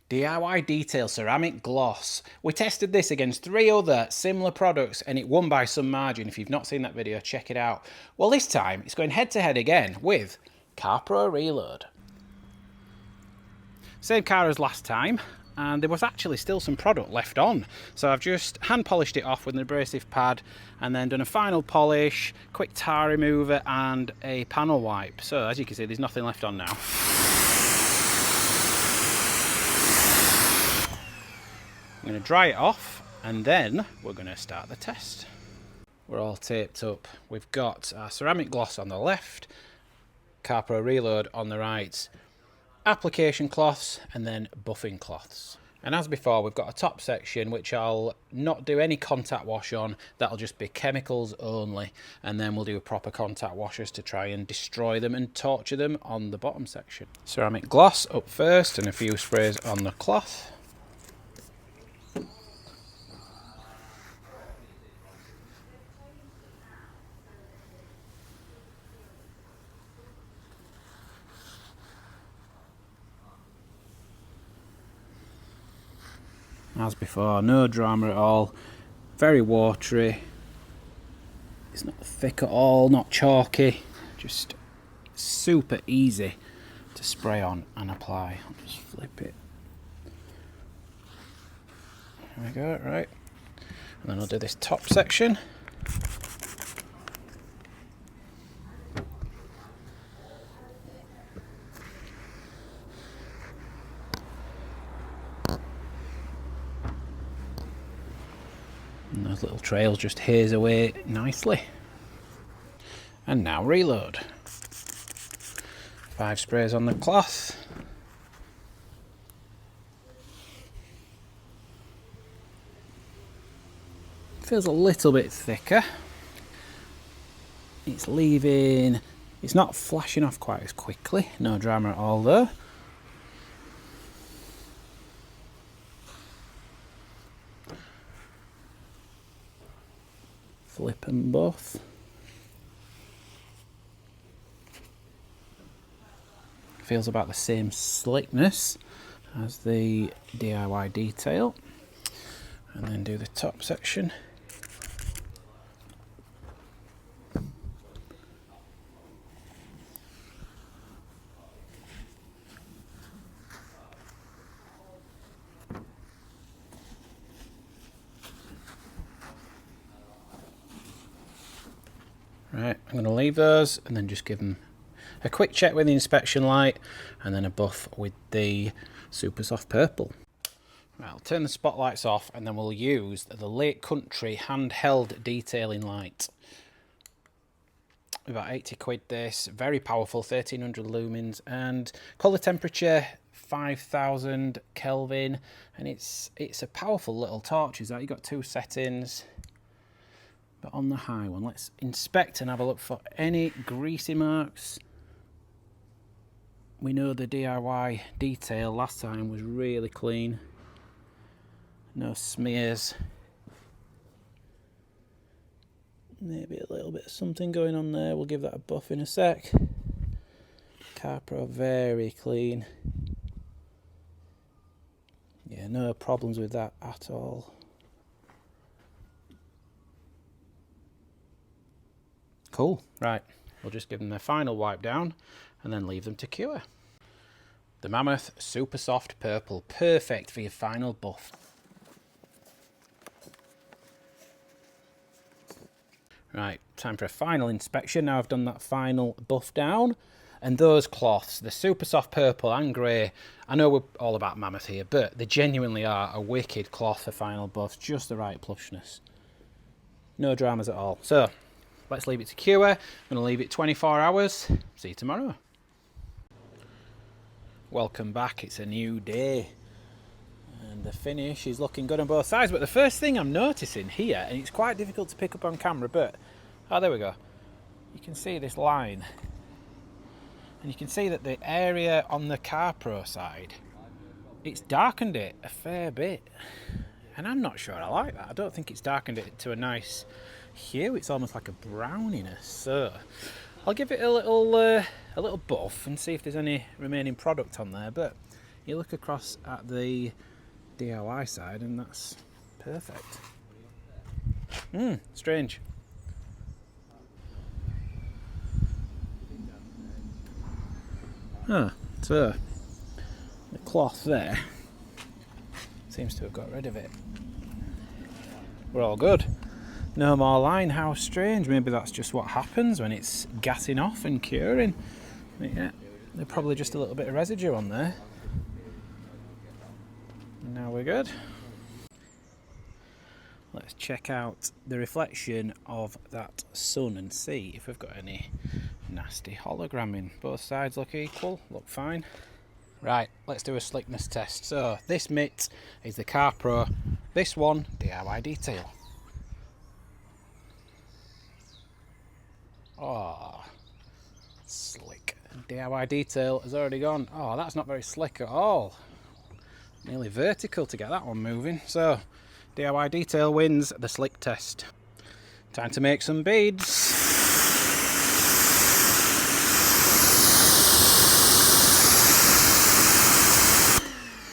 DIY Detail Ceramic Gloss. We tested this against 3 other similar products and it won by some margin. If you've not seen that video, check it out. Well, this time it's going head to head again with CarPro Reload. Same car as last time, and there was actually still some product left on. So I've just hand polished it off with an abrasive pad and then done a final polish, quick tar remover and a panel wipe. So as you can see, there's nothing left on now. I'm going to dry it off and then we're going to start the test. We're all taped up. We've got our ceramic gloss on the left, CarPro Reload on the right, application cloths and then buffing cloths. And as before, we've got a top section which I'll not do any contact wash on. That'll just be chemicals only, and then we'll do proper contact washes to try and destroy them and torture them on the bottom section. Ceramic gloss up first and a few sprays on the cloth. As before, no drama at all, very watery, it's not thick at all, not chalky, just super easy to spray on and apply. I'll just flip it. There we go, right. And then I'll do this top section. And those little trails just haze away nicely. And now reload. 5 sprays on the cloth. Feels a little bit thicker. It's not flashing off quite as quickly. No drama at all though. Flip them both. Feels about the same slickness as the DIY Detail. And then do the top section. Right, I'm going to leave those and then just give them a quick check with the inspection light and then a buff with the Supasoft purple. Right, I'll turn the spotlights off and then we'll use the Lake Country handheld detailing light. About 80 quid this, very powerful, 1300 lumens and colour temperature 5000 Kelvin, and it's a powerful little torch. Is that you've got 2 settings. But on the high one, let's inspect and have a look for any greasy marks. We know the DIY Detail last time was really clean. No smears. Maybe a little bit of something going on there. We'll give that a buff in a sec. CarPro very clean. Yeah, no problems with that at all. Cool, right, we'll just give them their final wipe down and then leave them to cure. The Mammoth Supasoft Purple, perfect for your final buff. Right, time for a final inspection. Now I've done that final buff down, and those cloths, the Supasoft Purple and Grey, I know we're all about Mammoth here, but they genuinely are a wicked cloth for final buffs, just the right plushness. No dramas at all. So, let's leave it to cure. I'm going to leave it 24 hours. See you tomorrow. Welcome back. It's a new day. And the finish is looking good on both sides. But the first thing I'm noticing here, and it's quite difficult to pick up on camera, but... oh, there we go. You can see this line. And you can see that the area on the CarPro side, it's darkened it a fair bit. And I'm not sure I like that. I don't think it's darkened it to a nice hue. It's almost like a browniness. So I'll give it a little buff and see if there's any remaining product on there. But You look across at the DIY side and that's perfect. Strange. So the cloth there seems to have got rid of it. We're all good. No more line. How strange. Maybe that's just what happens when it's gassing off and curing. But yeah, there's probably just a little bit of residue on there. Now we're good. Let's check out the reflection of that sun and see if we've got any nasty hologramming. Both sides look equal, look fine. Right, let's do a slickness test. So this mitt is the Car Pro, this one DIY detail. Oh, slick. DIY detail has already gone. Oh, that's not very slick at all. Nearly vertical to get that one moving. So DIY detail wins the slick test. Time to make some beads.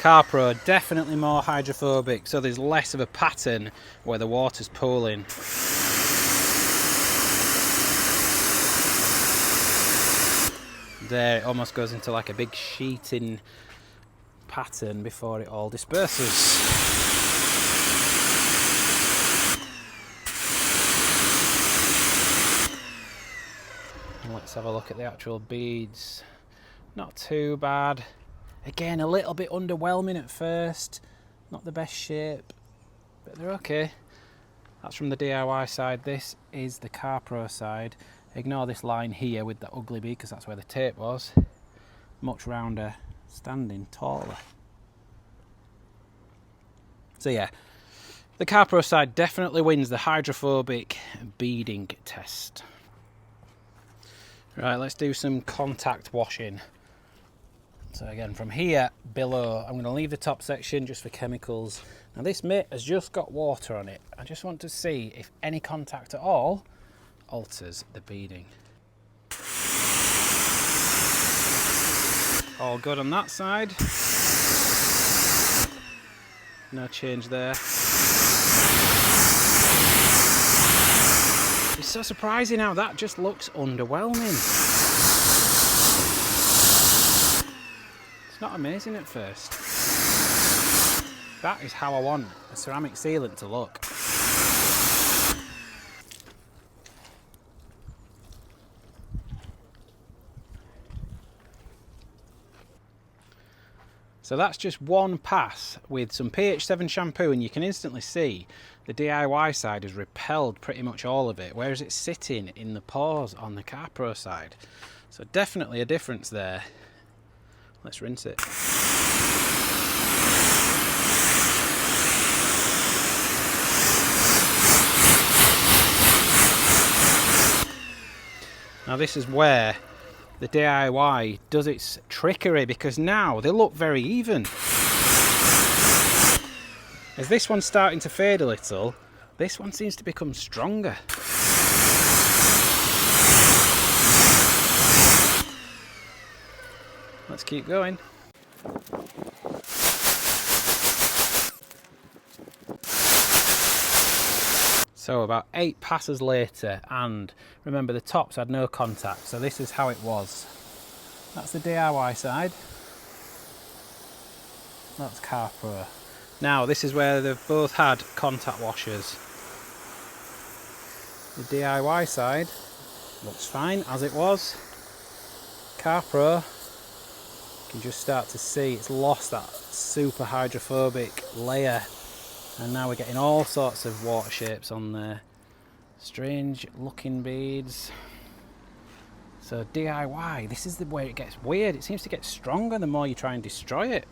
Car Pro, definitely more hydrophobic, so there's less of a pattern where the water's pooling. There, it almost goes into like a big sheeting pattern before it all disperses. And let's have a look at the actual beads. Not too bad. Again, a little bit underwhelming at first. Not the best shape, but they're okay. That's from the DIY side. This is the Car Pro side. Ignore this line here with the ugly bead because that's where the tape was. Much rounder, standing taller. So yeah, the Car Pro side definitely wins the hydrophobic beading test. Right, let's do some contact washing. So again, from here below, I'm going to leave the top section just for chemicals. Now this mitt has just got water on it. I just want to see if any contact at all alters the beading. All good on that side. No change there. It's so surprising how that just looks underwhelming. Not amazing at first. That is how I want a ceramic sealant to look. So that's just one pass with some pH 7 shampoo, and you can instantly see the DIY side has repelled pretty much all of it, whereas it's sitting in the pores on the Car Pro side. So definitely a difference there. Let's rinse it. Now this is where the DIY does its trickery, because now they look very even. As this one's starting to fade a little, this one seems to become stronger. Let's keep going. So about 8 passes later, and remember the tops had no contact, so this is how it was. That's the DIY side. That's Car Pro. Now this is where they've both had contact washers. The DIY side looks fine as it was. Car Pro, you can just start to see it's lost that super hydrophobic layer, and now we're getting all sorts of water shapes on there. Strange looking beads. So DIY, this is the way it gets weird. It seems to get stronger the more you try and destroy it.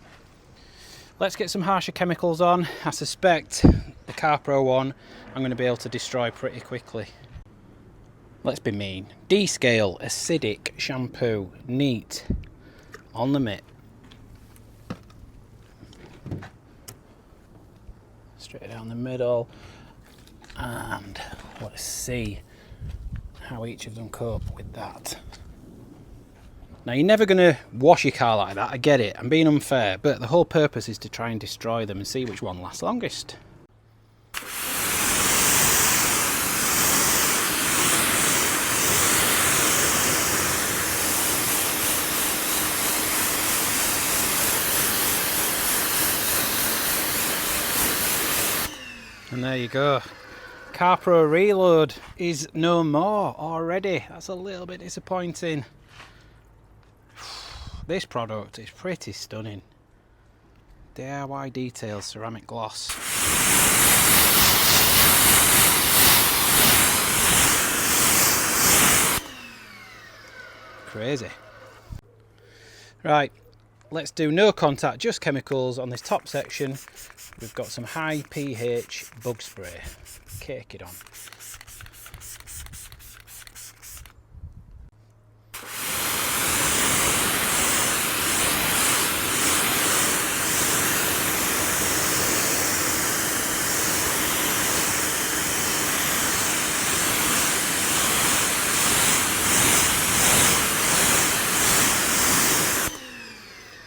Let's get some harsher chemicals on. I suspect the Car Pro one I'm going to be able to destroy pretty quickly. Let's be mean. D-scale acidic shampoo, neat, on the mitt. Straight down the middle, and let's see how each of them cope with that. Now you're never going to wash your car like that, I get it, I'm being unfair, but the whole purpose is to try and destroy them and see which one lasts longest. And there you go. CarPro Reload is no more already. That's a little bit disappointing. This product is pretty stunning. DIY details, ceramic gloss. Crazy. Right, let's do no contact, just chemicals on this top section. We've got some high pH bug spray. Cake it on.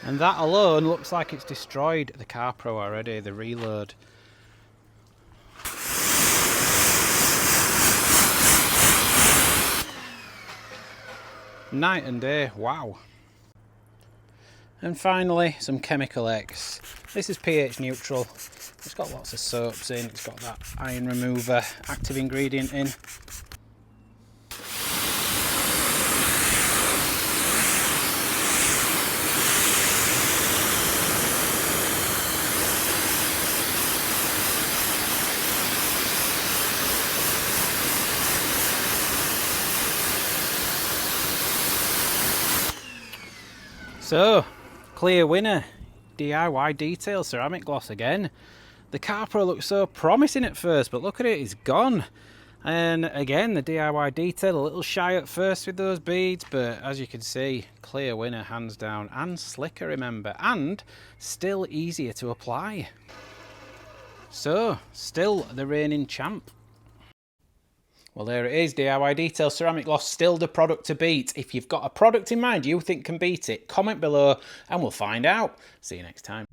And that alone looks like it's destroyed the CarPro already, the Reload. Night and day, wow. And finally, some Chemical X. This is pH neutral. It's got lots of soaps in, it's got that iron remover active ingredient in. So, clear winner, DIY detail ceramic gloss again. The CarPro looked so promising at first, but look at it, it's gone. And again, the DIY detail, a little shy at first with those beads, but as you can see, clear winner hands down, and slicker, remember, and still easier to apply. So, still the reigning champ. Well, there it is, DIY Detail Ceramic Gloss, still the product to beat. If you've got a product in mind you think can beat it, comment below and we'll find out. See you next time.